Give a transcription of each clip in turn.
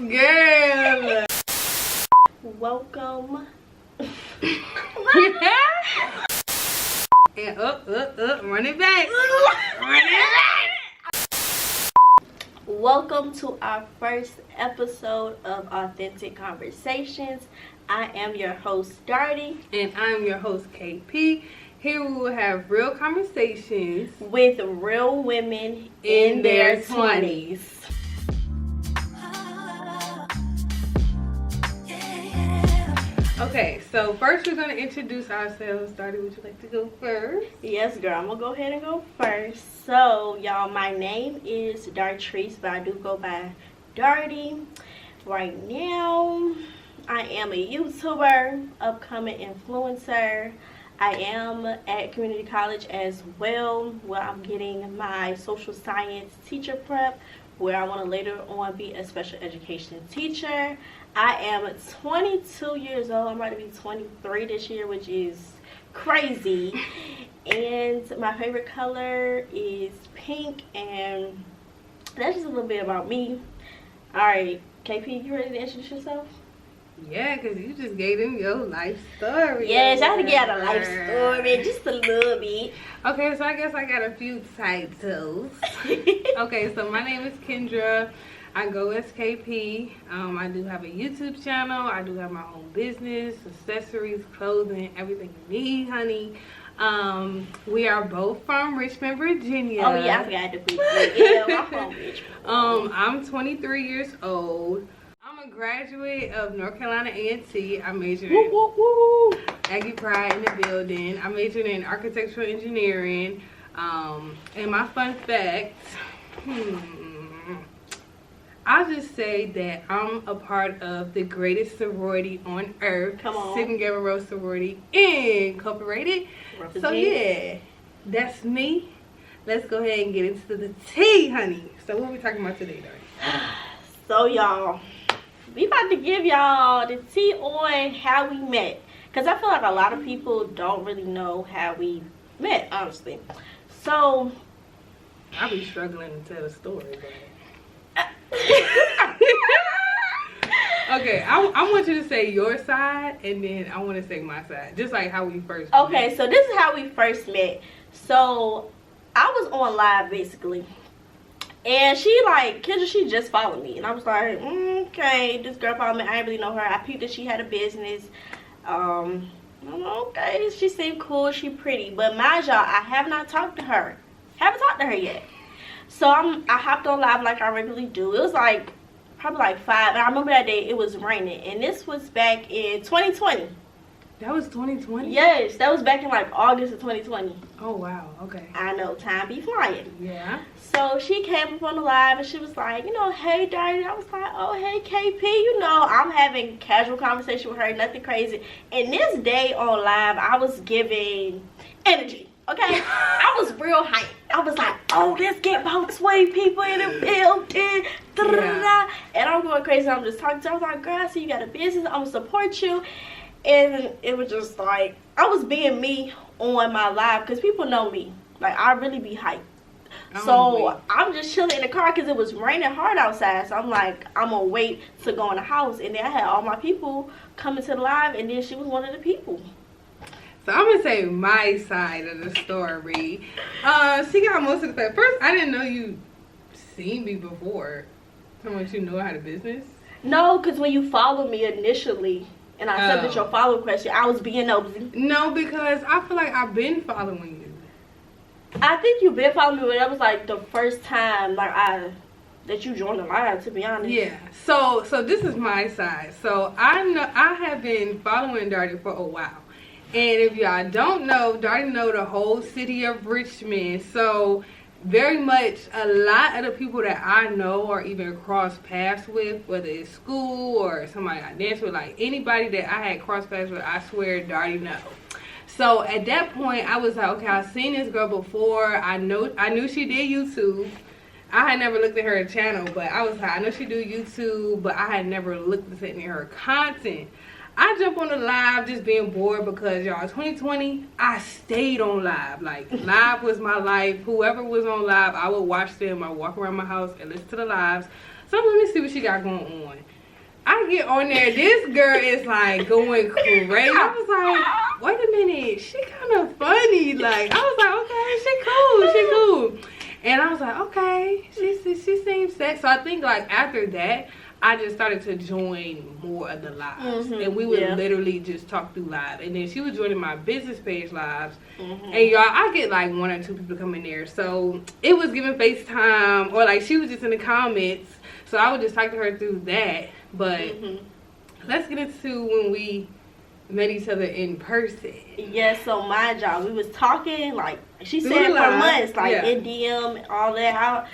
Girl. Welcome. And up, run it back. Run it back. Welcome to our first episode of Authentic Conversations. I am your host, Darty. And I'm your host, KP. Here we will have real conversations with real women in their 20s. Okay, so first we're going to introduce ourselves. Darty, would you like to go first? Yes, girl. I'm going to go ahead and go first. So, y'all, my name is Dartrice, but I do go by Darty. Right now, I am a YouTuber, upcoming influencer. I am at community college as well, where I'm getting my social science teacher prep, where I want to later on be a special education teacher. I am 22 years old. I'm about to be 23 this year, which is crazy. And my favorite color is pink, and that's just a little bit about me. All right, KP, you ready to introduce yourself? Yeah, because you just gave them your life story. Yes, I had to get a life story, just a little bit. Okay, so I guess I got a few titles. Okay, so my name is Kendra. I go as KP. I do have a YouTube channel. I do have my own business, accessories, clothing, everything you need, honey. We are both from Richmond, Virginia. Oh yeah, I forgot to put that. Yeah, I'm from Richmond. I'm 23 years old. I'm a graduate of North Carolina A&T. I majored in Aggie Pride in the building. I majored in architectural engineering. And my fun fact, I'll just say that I'm a part of the greatest sorority on earth. Come on. Sigma Gamma Rho Sorority Incorporated. So yeah, that's me. Let's go ahead and get into the tea, honey. So what are we talking about today, Darty? So y'all, we about to give y'all the tea on how we met. Because I feel like a lot of people don't really know how we met, honestly. So, I'll be struggling to tell the story, but... Okay, I want you to say your side, and then I want to say my side. Just like how we first met. Okay, so this is how we first met. So, I was on live, basically. And Kendra, she just followed me. And I was like, okay, this girl followed me. I didn't really know her. I peeped that she had a business. Okay, she seemed cool. She pretty. But mind y'all, I have not talked to her. Haven't talked to her yet. So I hopped on live like I regularly do. It was probably 5. And I remember that day it was raining. And this was back in 2020. That was 2020? Yes, that was back in August of 2020. Oh, wow. Okay. I know, time be flying. Yeah. So she came up on the live and she was like, hey, Darty. I was like, oh, hey, KP. I'm having casual conversation with her, nothing crazy. And this day on live, I was giving energy. Okay, I was real hyped. I was like, oh, let's get about 20 people in the building. Yeah. And I'm going crazy. I'm just talking to her. I was like, girl, I see you got a business. I'm going to support you. And it was just I was being me on my live because people know me. I really be hyped. So I'm just chilling in the car because it was raining hard outside. So I'm like, I'm going to wait to go in the house. And then I had all my people coming to the live. And then she was one of the people. So I'm gonna say my side of the story. She got most of the fact. First, I didn't know you seen me before. How much you know I had a business? No, because when you followed me initially and I accepted your follow question, I was being nosy. No, because I feel like I've been following you. I think you've been following me, but that was the first time that you joined the live, to be honest. Yeah. So this is my side. So I have been following Darty for a while. And if y'all don't know, Darty know the whole city of Richmond. So very much a lot of the people that I know or even cross paths with, whether it's school or somebody I dance with, anybody that I had cross paths with, I swear Darty know. So at that point, I was like, okay, I've seen this girl before. I knew she did YouTube. I had never looked at her channel, but I was like, I know she do YouTube, but I had never looked at any of her content. I jump on the live just being bored because, y'all, 2020, I stayed on live. Live was my life. Whoever was on live, I would watch them. I would walk around my house and listen to the lives. So let me see what she got going on. I get on there, this girl is like going crazy. I was like, wait a minute, she kind of funny. Like, I was like, okay, she cool. And I was like, okay, she seems set. So I think like after that, I just started to join more of the lives. And we would literally just talk through live. And then she was joining my business page lives. And y'all, I get like 1 or 2 people coming there. So it was giving FaceTime, or like she was just in the comments. So I would just talk to her through that. But let's get into when we met each other in person. Yes, so mind y'all, we was talking, like she said, for months, like in DM, all that.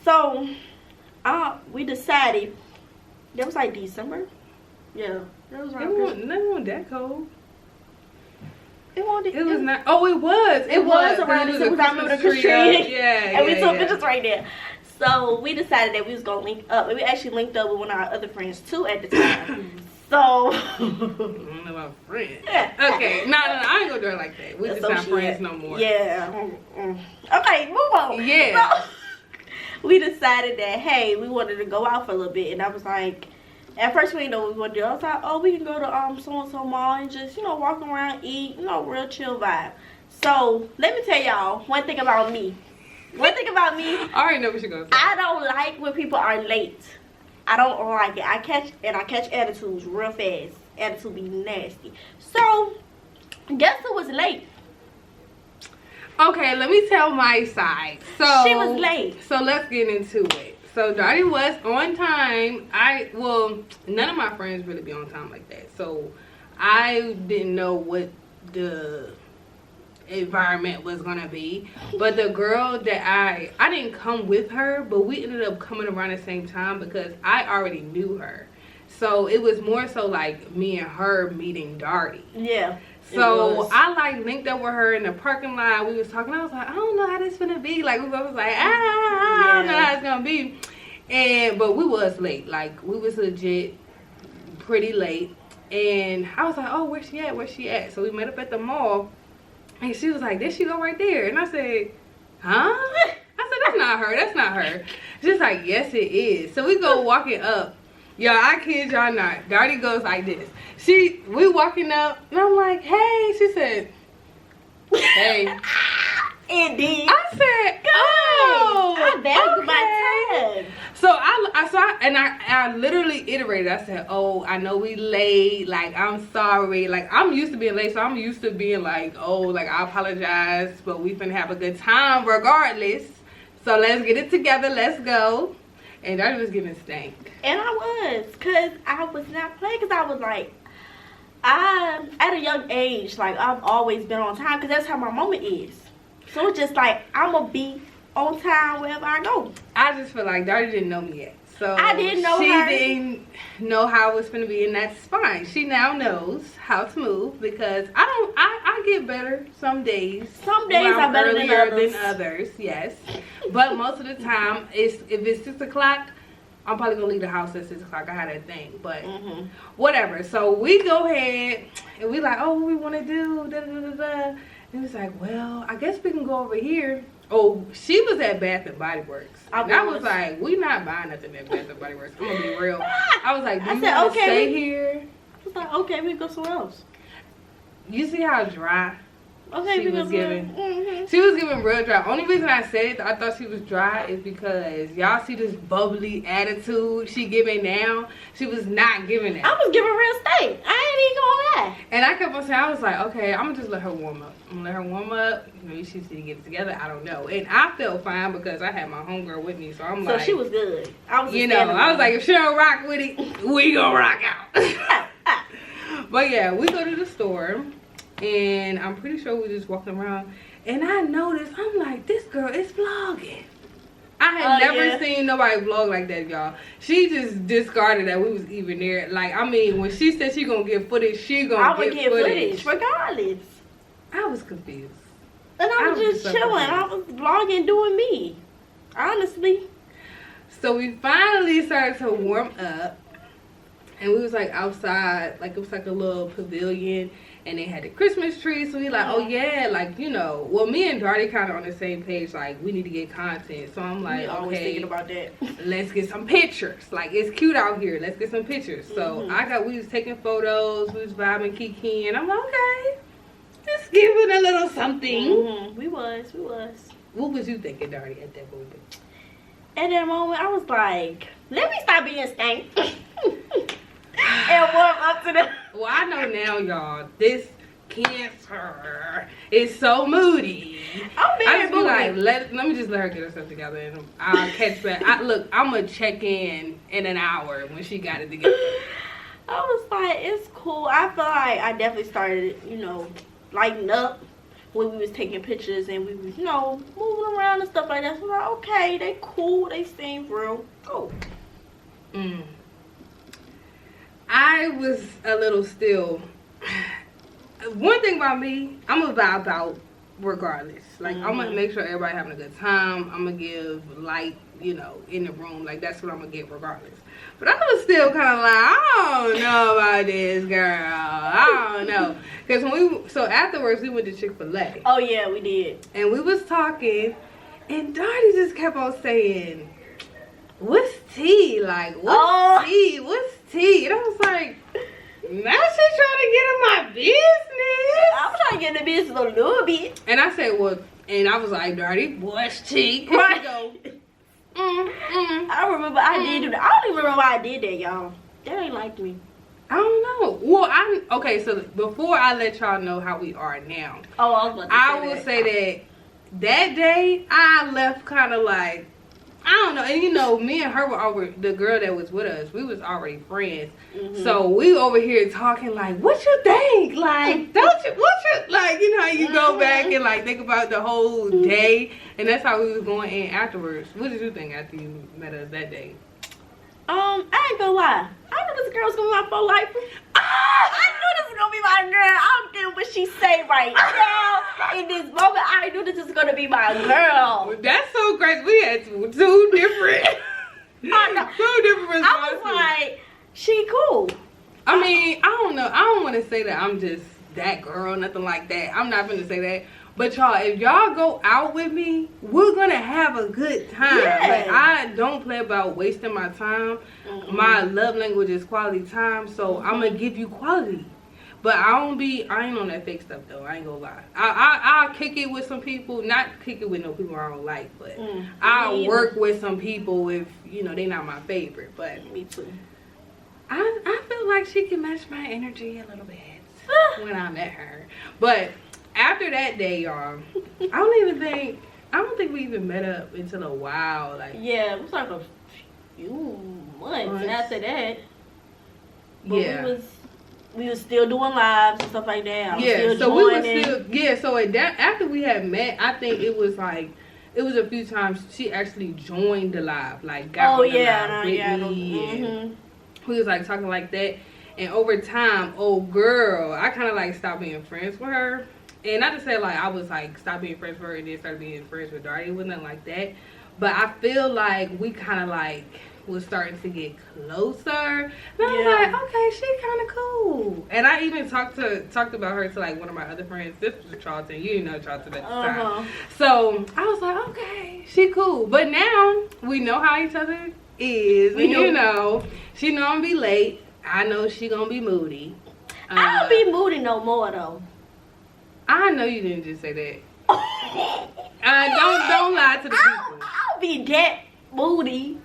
So we decided, that was like December. Yeah, that was right. It wasn't that cold. It was not. Oh, it was. It was around December. I remember the Christmas tree. Yeah, and we took pictures right there. So we decided that we was gonna link up, and we actually linked up with one of our other friends too at the time. So I don't know about friends. Okay, no, I ain't gonna do it like that. We just not friends no more. Yeah. Okay, move on. Yeah. So, we decided that, hey, we wanted to go out for a little bit, and I was like, at first we didn't know what we were gonna do. I was like, oh, we can go to so and so mall and just, walk around, eat, real chill vibe. So let me tell y'all one thing about me. I already know what you're gonna say. I don't like when people are late. I don't like it. I catch attitudes real fast. Attitude be nasty. So guess who was late? Okay, let me tell my side. So she was late. So let's get into it. So Dottie was on time. None of my friends really be on time like that. So I didn't know what the environment was gonna be. But the girl that I didn't come with her, but we ended up coming around the same time because I already knew her. So it was more so like me and her meeting Dottie. Yeah. So I like linked up with her in the parking lot. We was talking. I was like, I don't know how this gonna be. Like we both was like, I don't know how it's gonna be. But we was late. Like we was legit pretty late. And I was like, oh, where's she at? Where's she at? So we met up at the mall. And she was like, there she go right there. And I said, huh? I said, that's not her. That's not her. She's like, yes, it is. So we go walking up. Y'all, I kid y'all not. Dottie goes like this. We walking up, and I'm like, hey. She said, hey. Indeed. I said, oh, I value my time. So I literally iterated. I said, oh, I know we late. Like, I'm sorry. Like, I'm used to being late, so I'm used to being like, oh, like, I apologize, but we finna have a good time regardless. So let's get it together. Let's go. And Dottie was giving stank. And I was, because I was not playing, because I was like, at a young age, like, I've always been on time, because that's how my mama is. So it's just like, I'm going to be on time wherever I go. I just feel like Dottie didn't know me yet. So I didn't know she her. didn't know how it was going to be, and that's fine. She now knows how to move, because I get better some days. Some days are better than others. Yes. But most of the time, if it's 6 o'clock, I'm probably going to leave the house at 6 o'clock. I had that thing. But whatever. So we go ahead, and we like, oh, what we want to do, da-da-da-da-da. And it's like, well, I guess we can go over here. Oh, she was at Bath and Body Works. And I was like, we not buying nothing at Bath and Body Works. I'm going to be real. I was like, do you want to stay here? I was like, okay, we go somewhere else. You see how dry she was giving? She was giving real dry. Only reason I said I thought she was dry is because y'all see this bubbly attitude she giving now. She was not giving that. I was giving real steak. I ain't even gonna lie. And I kept on saying, I was like, okay, I'm gonna just let her warm up. I'm gonna let her warm up. Maybe she needs to get it together. I don't know. And I felt fine because I had my homegirl with me, so I'm like, so she was good. I was like, if she don't rock with it, we gonna rock out. But yeah, we go to the store. And I'm pretty sure we just walking around, and I noticed, I'm like, this girl is vlogging. I had never seen nobody vlog like that, y'all. She just discarded that we was even there. Like, I mean, when she said she gonna get footage, she gonna get footage regardless. I was confused. And I was just chilling. I was vlogging, doing me. Honestly. So we finally started to warm up, and we was like outside, like it was like a little pavilion. and they had the Christmas tree. So we like, oh yeah, like, you know, well, me and Darty kind of on the same page. Like, we need to get content. So I'm like, always okay, thinking about that. let's get some pictures. Like, it's cute out here. Let's get some pictures. So we was taking photos. We was vibing, kikiing. I'm like, okay, just give it a little something. We was. What was you thinking, Darty, at that moment? At that moment, I was like, let me stop being stank. And warm up to the... Well, I know now, y'all, this Cancer is so moody. I'm very I just be moody. like, let me just let her get herself together and I'll catch back. Look, I'm going to check in an hour when she got it together. I was like, it's cool. I feel like I definitely started, you know, lighting up when we was taking pictures and we was, you know, moving around and stuff like that. So I was like, okay, they cool. They seem real cool. I was a little still. One thing about me, I'm going to vibe out regardless. Like, I'm going to make sure everybody having a good time. I'm going to give light, you know, in the room. Like, that's what I'm going to get regardless. But I was still kind of like, I don't know about this, girl. I don't know. Because so afterwards, we went to Chick-fil-A. Oh, yeah, we did. And we was talking, and Darty just kept on saying, what's tea? Like, what's tea? What's tea? And I was like, now she's trying to get in my business. I was trying to get in the business a little bit. And I said, well, and I was like, Darty, what's tea? Right. Go, I remember I did do that. I don't even remember why I did that, y'all. That ain't like me. I don't know. Well, okay, so before I let y'all know how we are now. Oh, I was about to I will say that day, I left kind of like, I don't know. And you know, me and her were over, the girl that was with us, we was already friends. So we over here talking like, what you think? Like, like, you know how you go back and like think about the whole day. And that's how we was going in afterwards. What did you think after you met us that day? I ain't gonna lie. I knew this girl was gonna be my full life. I knew this was gonna be my girl. I don't care what she say right now. In this moment, I knew this was gonna be my girl. That's so crazy. We had two different, I know. two different responses. I was like, she cool. I mean, I don't know. I don't want to say that I'm just that girl, nothing like that. I'm not gonna say that. But y'all, if y'all go out with me, we're gonna have a good time. Yeah. Like, I don't play about wasting my time. My love language is quality time, so I'm gonna give you quality. But I ain't on that fake stuff though. I ain't gonna lie. I'll kick it with some people, not kick it with no people I don't like, but I'll work with some people if, you know, they not my favorite. But Me too. I feel like she can match my energy a little bit when I met her. But after that day, y'all, I don't think we even met up until a while. Like, yeah, it was like a few months after that. But yeah. We was still doing lives and stuff like that. So after we had met, I think it was a few times she actually joined the live, like got on the live with me. And we was like talking like that. And over time, girl, I kind of like stopped being friends with her. And not to say like I was like stop being friends with her and then started being friends with Darty. It wasn't like that. But I feel like we kind of like was starting to get closer. And I was like, okay, she kind of cool. And I even talked about her to like one of my other friends. This was Charlton. You didn't know Charlton at the time. So I was like, okay, she cool. But now we know how each other is. And you know, she know I'm be late. I know she gonna be moody. I don't be moody no more though. I know you didn't just say that. Don't lie to the people. I'll be that moody.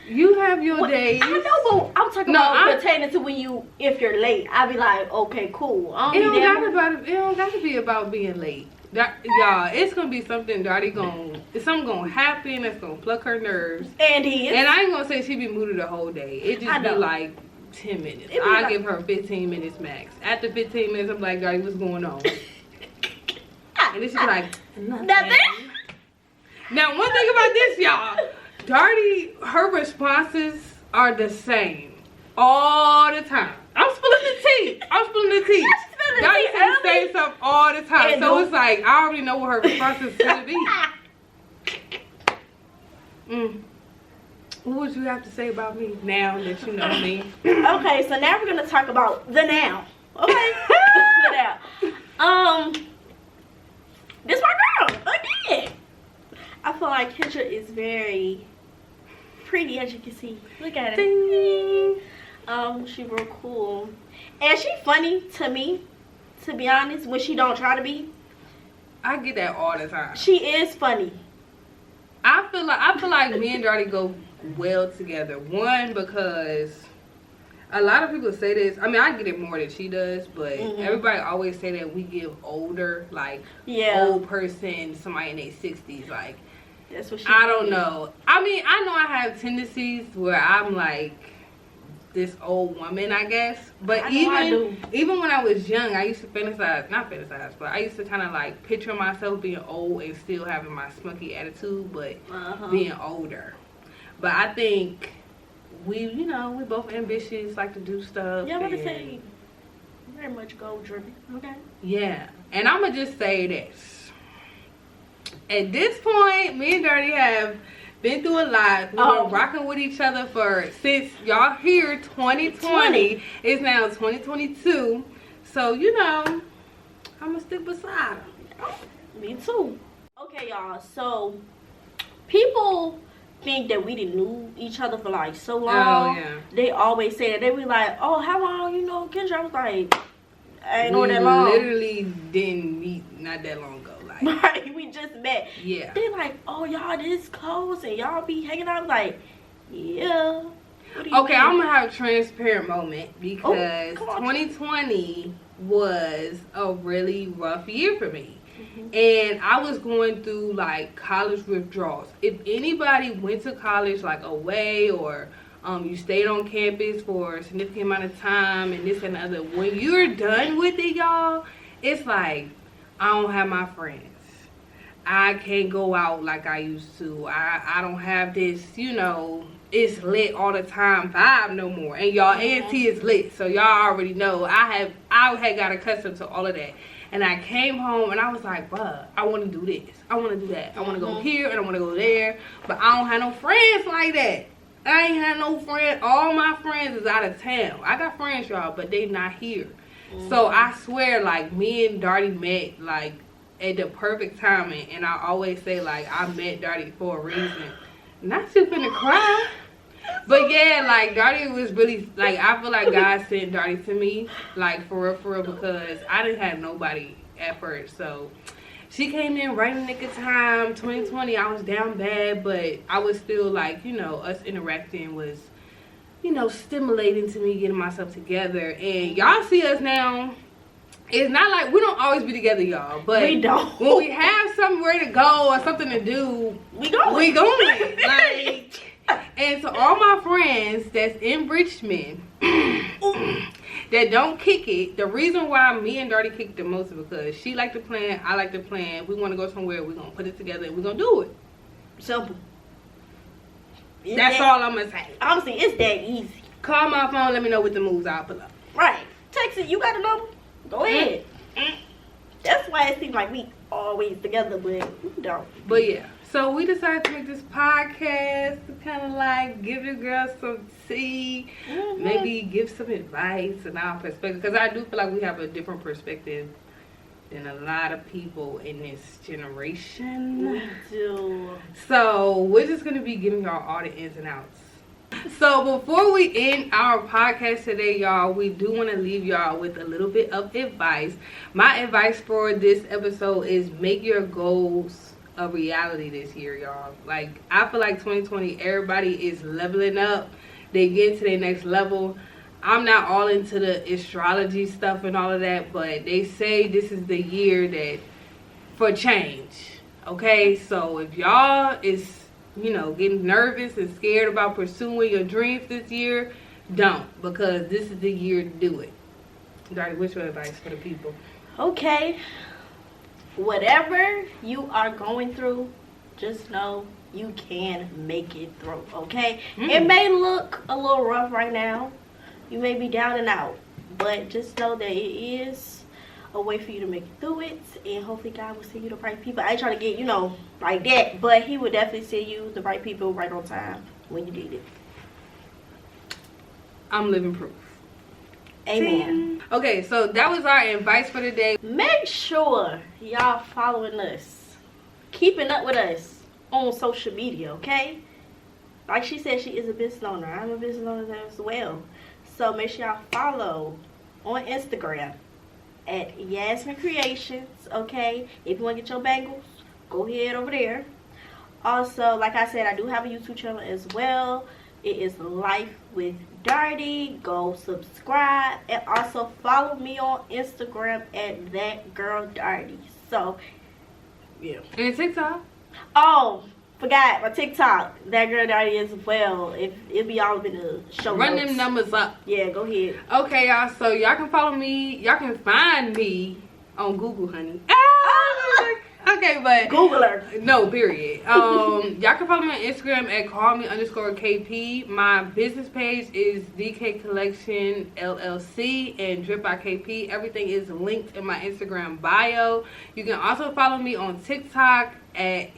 You have your days. I know, but I'm talking about pertaining to if you're late. I'll be like, okay, cool. It don't got to be about being late. Y'all, it's gonna be something something gonna happen that's gonna pluck her nerves. And I ain't gonna say she be moody the whole day. It just be like 10 minutes. I give her 15 minutes max. After 15 minutes, I'm like, Darty, what's going on? And then she be like, nothing. Now, one thing about this, y'all, Darty, her responses are the same all the time. I'm spilling the tea. Darty says the same stuff all the time. So it's like, I already know what her responses is going to be. What would you have to say about me now that you know me? Okay, so now we're going to talk about the now. Okay? split out. This my girl again. I feel like Kendra is very pretty, as you can see. Look at her. She real cool, and she funny to me. To be honest, when she don't try to be, I get that all the time. she is funny. I feel like me and Darty go well together. One, because a lot of people say this. I mean, I get it more than she does, but everybody always say that we give older, like old person, somebody in their 60s. Like, that's what she. I don't know. I mean, I know I have tendencies where I'm like this old woman, I guess. But even when I was young, I used to not fantasize, but I used to kind of like picture myself being old and still having my smucky attitude, but being older. But I think we both ambitious, like to do stuff. Yeah, I'm about to say, very much goal driven. Okay. Yeah, and I'm gonna just say this. At this point, me and Dirty have been through a lot. We've been rocking with each other since y'all here 2020. It's now 2022. So, I'm going to stick beside her. Me too. Okay, y'all. So, people think that we didn't knew each other for like so long. Oh, yeah. They always say that. They be like, oh, how long you know Kendra? I was like, I ain't know that long. We literally didn't meet not that long ago. Right, we just met. Yeah. They like, oh, y'all this close and y'all be hanging out. I'm like, yeah. Okay, I'm gonna have a transparent moment because 2020 was a really rough year for me. And I was going through like college withdrawals. If anybody went to college like away or you stayed on campus for a significant amount of time and this and the other, when you're done with it, y'all, it's like I don't have my friends. I can't go out like I used to. I don't have this, it's lit all the time vibe no more. And y'all A&T is lit. So y'all already know I had got accustomed to all of that. And I came home and I was like, bruh, I want to do this. I want to do that. I want to go here and I want to go there. But I don't have no friends like that. I ain't had no friends. All my friends is out of town. I got friends, y'all, but they not here. So I swear, like, me and Darty met, like, at the perfect timing. And I always say, like, I met Darty for a reason. Not too finna cry. But, yeah, like, Darty was really, like, I feel like God sent Darty to me, like, for real, because I didn't have nobody at first. So, she came in right in the nick of time. 2020, I was down bad, but I was still, like, us interacting was, stimulating to me getting myself together. And y'all see us now. It's not like we don't always be together, y'all. But we don't. When we have somewhere to go or something to do, we going. Like, and to all my friends that's in Richmond that don't kick it, the reason why me and Darty kick the most is because she like to plan, I like to plan. We want to go somewhere, we're going to put it together and we're going to do it. Simple. That's all I'm going to say. Honestly, it's that easy. Call my phone, let me know what the moves I'll pull up. Right. Text it, you got a number? Go ahead. That's why it seems like we always together, but we don't. But yeah, so we decided to make this podcast to kind of like give the girls some tea, maybe give some advice and our perspective, because I do feel like we have a different perspective than a lot of people in this generation. We do. So we're just going to be giving y'all all the ins and outs. So before we end our podcast today, y'all, we do want to leave y'all with a little bit of advice. My advice for this episode is make your goals a reality this year, y'all. Like, I feel like 2020, everybody is leveling up. They get to their next level. I'm not all into the astrology stuff and all of that, but they say this is the year that for change. Okay, so if y'all is getting nervous and scared about pursuing your dreams this year, don't, because this is the year to do it. Darty, what's your advice for the people? Okay, whatever you are going through, just know you can make it through, okay? It may look a little rough right now. You may be down and out, but just know that it is a way for you to make it through it, and hopefully God will send you the right people. I ain't trying to get, like that, but he will definitely send you the right people right on time when you need it. I'm living proof. Amen. Okay, so that was our advice for the day. Make sure y'all following us, keeping up with us on social media, okay? Like she said, she is a business owner. I'm a business owner as well. So make sure y'all follow on Instagram at Yasmin Creations, okay? If you want to get your bangles, go ahead over there. Also, like I said, I do have a YouTube channel as well. It is Life with Dirty. Go subscribe and also follow me on Instagram at That Girl Dirty. So, yeah. And TikTok. Oh, forgot my TikTok. That Girl Dirty as well. It'll be all in the show Run notes. them numbers up. Yeah, go ahead. Okay, y'all. So y'all can follow me. Y'all can find me on Google, honey. Okay, but Google her. No, period. Y'all can follow me on Instagram at callme_KP. My business page is DK Collection LLC and Drip by KP. Everything is linked in my Instagram bio. You can also follow me on TikTok at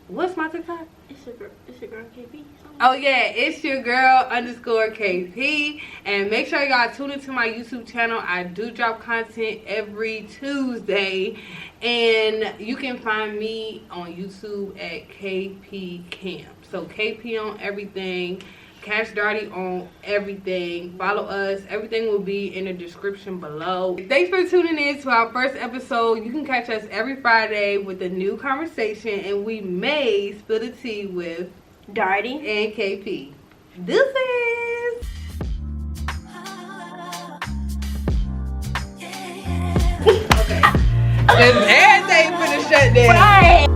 what's my TikTok? It's your girl KP. Oh yeah, it's your girl _KP. And make sure y'all tune into my YouTube channel. I do drop content every Tuesday. And you can find me on YouTube at KP Camp. So KP on everything. Cash Dirty on everything. Follow us. Everything will be in the description below. Thanks for tuning in to our first episode. You can catch us every Friday with a new conversation. And we may spill the tea with Dirty and KP. Deuces. Okay. Then everything finna shut down. Right.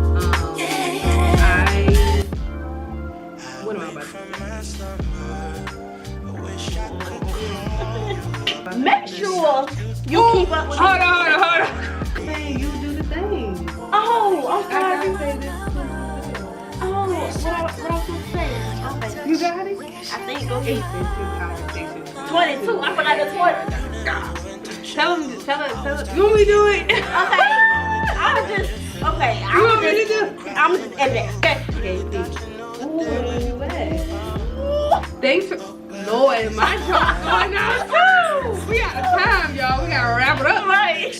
What am I about to say? Make sure you keep up with. Hold on. Hey, you do the thing. Oh, I'm I gotta sorry. say this. Oh, what I was supposed to say? Okay. You got it? I think go ahead. 22. 22. I forgot the 20. Tell him. You want me to do it? Okay. I was just. Okay. You want me to do it? I'm just edit. Okay. Thanks for. Lord, my job's going out too. We out of time, y'all. We gotta wrap it up. Right.